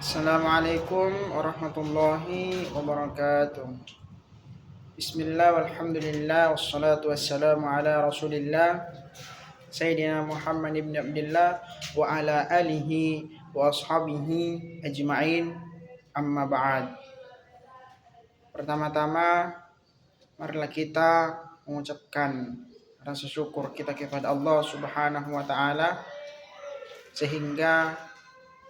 Assalamualaikum warahmatullahi wabarakatuh. Bismillah walhamdulillah wassalatu wassalamu ala rasulillah Sayyidina Muhammad ibn Abdullah wa ala alihi wa ashabihi ajma'in, amma ba'd. Pertama-tama marilah kita mengucapkan rasa syukur kita kepada Allah Subhanahu wa taala sehingga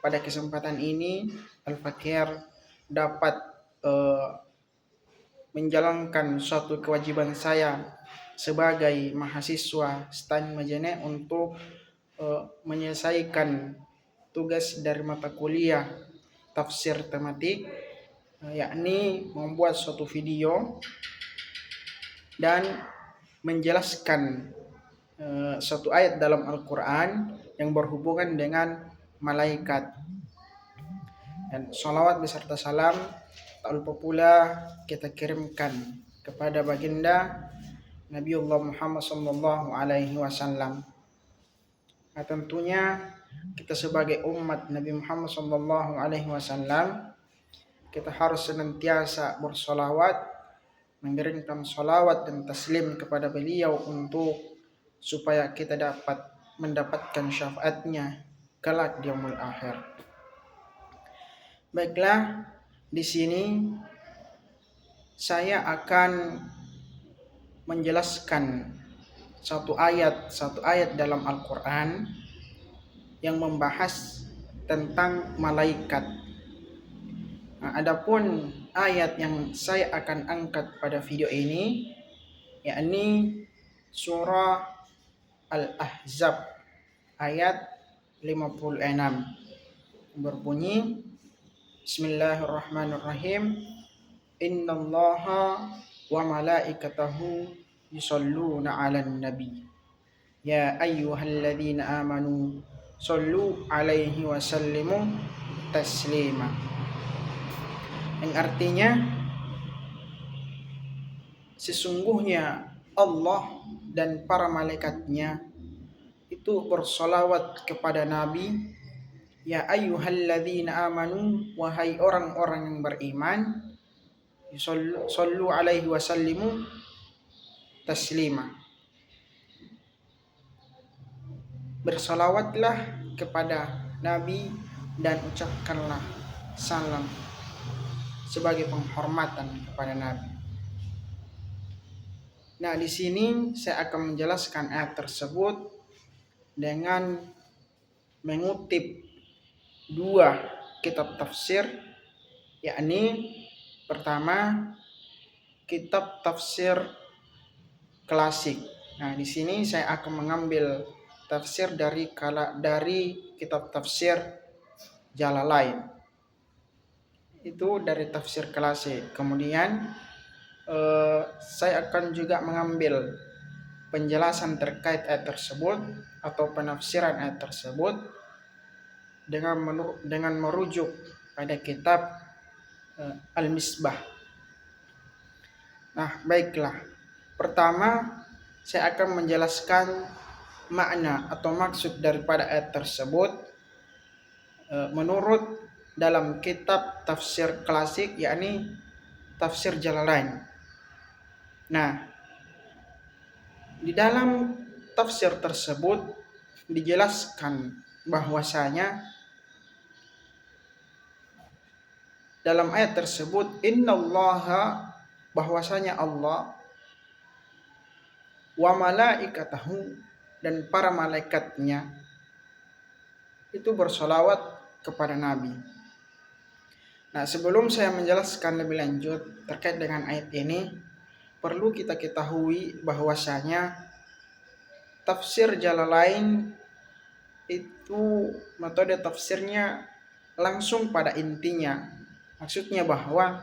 pada kesempatan ini Al-Fakir dapat menjalankan suatu kewajiban saya sebagai mahasiswa STAN Majene untuk menyelesaikan tugas dari mata kuliah tafsir tematik, yakni membuat suatu video dan menjelaskan suatu ayat dalam Al-Quran yang berhubungan dengan malaikat. Dan salawat beserta salam tak lupa pula kita kirimkan kepada baginda Nabiullah Muhammad sallallahu alaihi wasallam. Nah, tentunya kita sebagai umat Nabi Muhammad sallallahu alaihi wasallam kita harus senantiasa bersolawat, mengirimkan salawat dan taslim kepada beliau untuk supaya kita dapat mendapatkan syafaatnya kelak di yaumul akhir. Baiklah, di sini saya akan menjelaskan satu ayat dalam Al-Quran yang membahas tentang malaikat. Nah, adapun ayat yang saya akan angkat pada video ini yakni surah Al-Ahzab ayat 56 berbunyi Bismillahirrahmanirrahim. Innallaha wa malaikatahu yusholluna 'alan nabi. Ya ayyuhalladzina amanu shollu 'alaihi wa sallimu taslima. Yang artinya sesungguhnya Allah dan para malaikatnya itu bersolawat kepada Nabi. Ya ayyuhalladzina amanu, wahai orang-orang yang beriman, sallu alaihi wasallimu taslima. Bersalawatlah kepada Nabi dan ucapkanlah salam sebagai penghormatan kepada Nabi. Nah, di sini saya akan menjelaskan ayat tersebut dengan mengutip dua kitab tafsir, yakni pertama kitab tafsir klasik. Nah, di sini saya akan mengambil tafsir dari kitab tafsir Jalalain. Itu dari tafsir klasik. Kemudian saya akan juga mengambil penjelasan terkait ayat tersebut atau penafsiran ayat tersebut dengan merujuk pada kitab Al-Misbah. Nah, baiklah. Pertama, saya akan menjelaskan makna atau maksud daripada ayat tersebut menurut dalam kitab tafsir klasik, yakni tafsir Jalalain. Nah, di dalam tafsir tersebut dijelaskan bahwasanya dalam ayat tersebut innallaha, bahwasanya Allah, wa malaikatahu, dan para malaikatnya itu bersolawat kepada Nabi. Nah, sebelum saya menjelaskan lebih lanjut terkait dengan ayat ini, perlu kita ketahui bahwasanya tafsir Jalalain itu metode tafsirnya langsung pada intinya. Maksudnya bahwa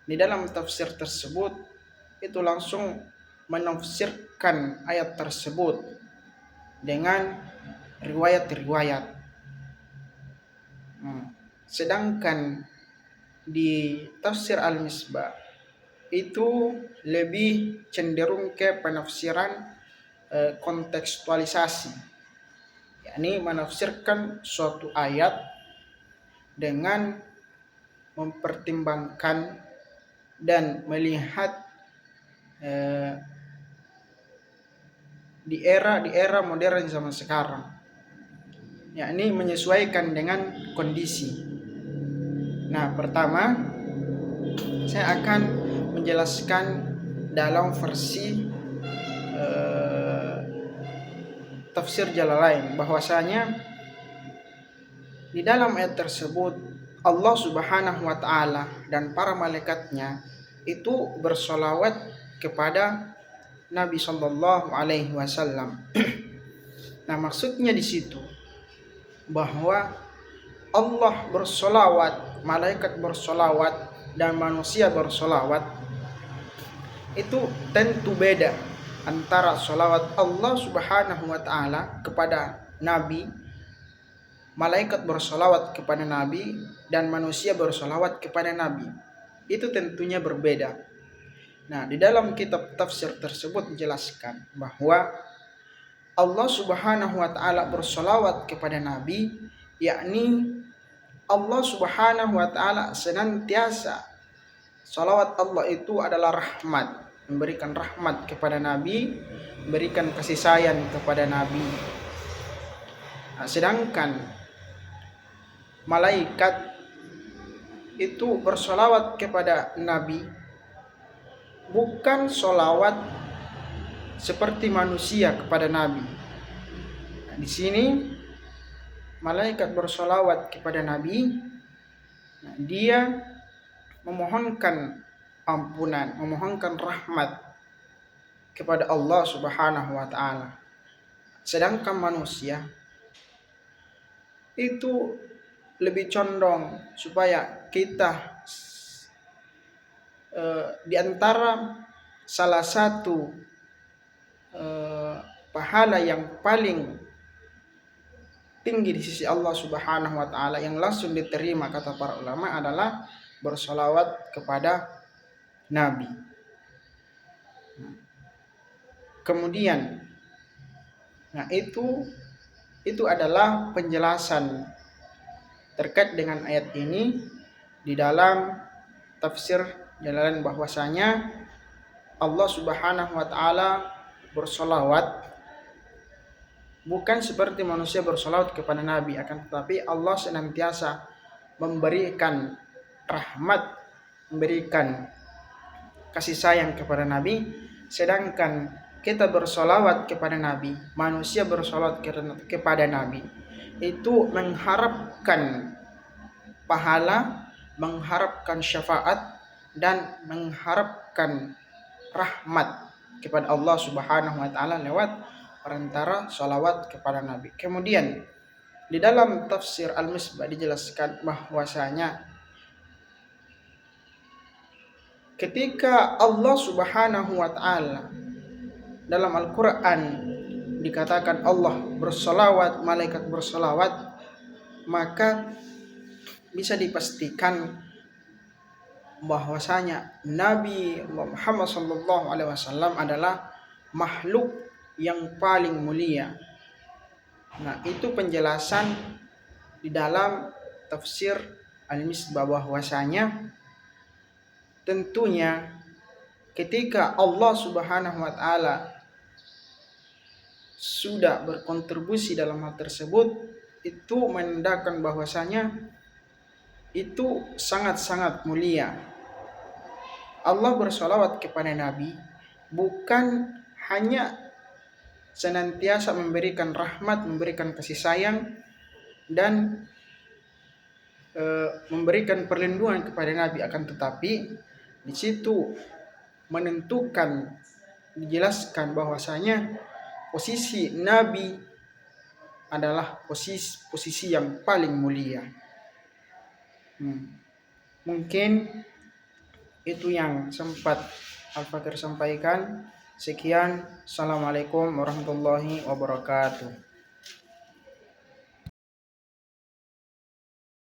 di dalam tafsir tersebut itu langsung menafsirkan ayat tersebut dengan riwayat-riwayat. Sedangkan di tafsir Al-Misbah itu lebih cenderung ke penafsiran kontekstualisasi, yakni menafsirkan suatu ayat dengan mempertimbangkan dan melihat di era modern zaman sekarang, yakni menyesuaikan dengan kondisi. Nah, pertama saya akan menjelaskan dalam versi tafsir Jalalain bahwasanya di dalam ayat tersebut Allah Subhanahu wa taala dan para malaikatnya itu bersolawat kepada Nabi Shallallahu alaihi wasallam. Nah, maksudnya di situ bahwa Allah bersolawat, malaikat bersolawat, dan manusia bersolawat itu tentu beda antara solawat Allah Subhanahu wa taala kepada Nabi, malaikat bersolawat kepada Nabi, dan manusia bersolawat kepada Nabi. Itu tentunya berbeda. Nah, di dalam kitab tafsir tersebut dijelaskan bahwa Allah Subhanahu wa taala bersolawat kepada Nabi, yakni Allah Subhanahu wa taala senantiasa, salawat Allah itu adalah rahmat, memberikan rahmat kepada Nabi, memberikan kasih sayang kepada Nabi. Nah, sedangkan malaikat itu bersolawat kepada Nabi bukan solawat seperti manusia kepada Nabi. Nah, di sini malaikat bersolawat kepada Nabi, nah, dia memohonkan ampunan, memohonkan rahmat kepada Allah Subhanahu wa taala. Sedangkan manusia itu lebih condong supaya kita di antara salah satu pahala yang paling tinggi di sisi Allah Subhanahu wa taala yang langsung diterima, kata para ulama, adalah bersolawat kepada Nabi. Kemudian, nah itu adalah penjelasan terkait dengan ayat ini di dalam tafsir Jalalain bahwasanya Allah Subhanahu wa taala bersolawat bukan seperti manusia bersolawat kepada Nabi, akan tetapi Allah senantiasa memberikan rahmat, memberikan kasih sayang kepada Nabi, sedangkan kita bersolawat kepada Nabi, manusia bersolawat kepada Nabi, itu mengharapkan pahala, mengharapkan syafaat, dan mengharapkan rahmat kepada Allah Subhanahu wa taala lewat perantara salawat kepada Nabi. Kemudian di dalam tafsir Al-Misbah dijelaskan bahwasanya ketika Allah Subhanahu wa taala dalam Al-Qur'an dikatakan Allah bersolawat, malaikat bersolawat, maka bisa dipastikan bahwasanya Nabi Muhammad SAW adalah makhluk yang paling mulia. Nah, itu penjelasan di dalam tafsir Al-Misbah bahwasanya tentunya ketika Allah Subhanahu wa taala sudah berkontribusi dalam hal tersebut, itu menandakan bahwasanya itu sangat-sangat mulia. Allah bersolawat kepada Nabi bukan hanya senantiasa memberikan rahmat, memberikan kasih sayang, dan memberikan perlindungan kepada Nabi, akan tetapi di situ menentukan, dijelaskan bahwasanya posisi Nabi adalah posisi yang paling mulia. Mungkin itu yang sempat Al-Fakir sampaikan. Sekian, assalamualaikum warahmatullahi wabarakatuh.